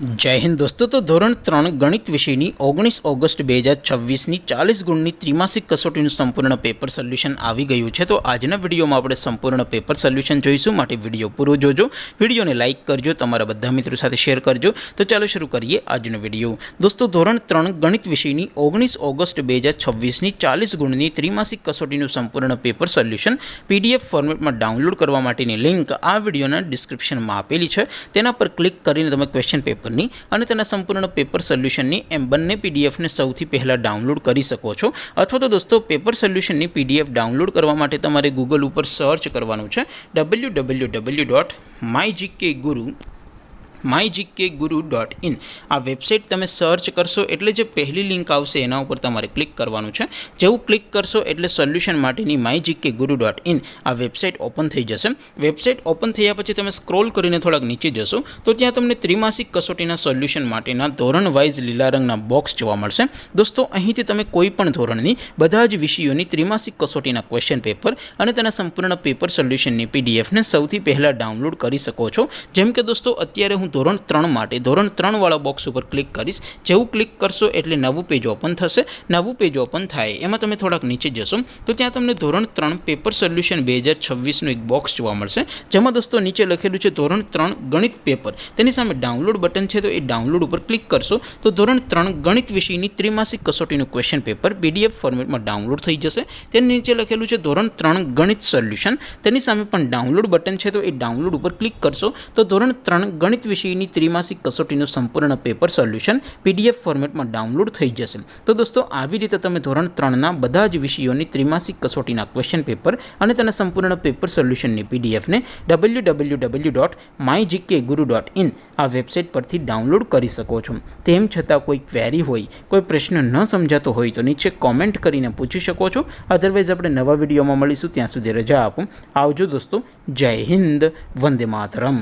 जय हिंद दोस्तों। तो धोरण 3 गणित विषयनी 19 ऑगस्ट 2026 40 गुणनी त्रिमासिक कसोटीનું સંપૂર્ણ પેપર સોલ્યુશન આવી ગયું છે। તો આજના વિડીયોમાં આપણે સંપૂર્ણ પેપર સોલ્યુશન જોઈશું, માટે વિડીયો પૂરો જોજો। વિડીયોને લાઇક કરજો, તમારા બધા મિત્રો સાથે શેર કરજો। તો ચાલો શરૂ કરીએ આજનો વિડીયો। દોસ્તો ધોરણ 3 ગણિત વિષયની 19 ઓગસ્ટ 2026 40 ગુણની ત્રિમાસિક કસોટીનું સંપૂર્ણ પેપર સોલ્યુશન PDF ફોર્મેટમાં ડાઉનલોડ કરવા માટેની લિંક આ વિડીયોના ડિસ્ક્રિપ્શનમાં આપેલી છે। તેના પર ક્લિક કરીને તમે ક્વેશ્ચન પેપર અને તેના સંપૂર્ણ પેપર સોલ્યુશનની એમ બંને પીડીએફને સૌથી પહેલાં ડાઉનલોડ કરી શકો છો। અથવા તો દોસ્તો પેપર સોલ્યુશનની પીડીએફ ડાઉનલોડ કરવા માટે તમારે ગૂગલ ઉપર સર્ચ કરવાનું છે www.mygkguru.in। આ વેબસાઇટ તમે સર્ચ કરશો એટલે જે પહેલી લિંક આવશે એના ઉપર તમારે ક્લિક કરવાનું છે। જેવું ક્લિક કરશો એટલે સોલ્યુશન માટેની mygkguru.in આ વેબસાઇટ ઓપન થઈ જશે। વેબસાઇટ ઓપન થયા પછી તમે સ્ક્રોલ કરીને થોડાક નીચે જશો તો ત્યાં તમને ત્રિમાસિક કસોટીના સોલ્યુશન માટેના ધોરણ વાઇઝ લીલા રંગના બોક્સ જોવા મળશે। દોસ્તો અહીંથી તમે કોઈ પણ ધોરણની બધા જ વિષયોની ત્રિમાસિક કસોટીના ક્વેશ્ચન પેપર અને તેના સંપૂર્ણ પેપર સોલ્યુશનની પીડીએફને સૌથી પહેલાં ડાઉનલોડ કરી શકો છો। જેમ કે દોસ્તો અત્યારે હું ધોરણ 3 માટે ધોરણ 3 વાળા બોક્સ ઉપર ક્લિક કરીશ। જેવું ક્લિક કરશો એટલે નવું પેજ ઓપન થશે। નવું પેજ ઓપન થાય એમાં તમે થોડાક નીચે જશો તો ત્યાં તમને ધોરણ 3 પેપર સોલ્યુશન 2026નું એક બોક્સ જોવા મળશે, જેમાં દોસ્તો નીચે લખેલું છે ધોરણ 3 ગણિત પેપર। તેની સામે ડાઉનલોડ બટન છે, તો એ ડાઉનલોડ ઉપર ક્લિક કરશો તો ધોરણ 3 ગણિત વિષયની ત્રિમાસિક કસોટીનું ક્વેશ્ચન પેપર PDF ફોર્મેટમાં ડાઉનલોડ થઈ જશે। તેની નીચે લખેલું છે ધોરણ 3 ગણિત સોલ્યુશન। તેની સામે પણ ડાઉનલોડ બટન છે, તો એ ડાઉનલોડ ઉપર ક્લિક કરશો તો ધોરણ 3 ગણિત વિષયની ત્રિમાસિક કસોટીનું સંપૂર્ણ પેપર સોલ્યુશન PDF ફોર્મેટમાં ડાઉનલોડ થઈ જશે। તો દોસ્તો આવી રીતે તમે ધોરણ 3ના બધા જ વિષયોની ત્રિમાસિક કસોટીના ક્વેશ્ચન પેપર અને તેના સંપૂર્ણ પેપર સોલ્યુશનની પીડીએફને www.mygkguru.in આ વેબસાઇટ પરથી ડાઉનલોડ કરી શકો છો। તેમ છતાં કોઈ ક્વેરી હોય, કોઈ પ્રશ્ન ન સમજાતો હોય તો નીચે કોમેન્ટ કરીને પૂછી શકો છો। અધરવાઇઝ આપણે નવા વિડીયોમાં મળીશું, ત્યાં સુધી રજા આપો। આવજો દોસ્તો, જય હિન્દ, વંદે માતરમ।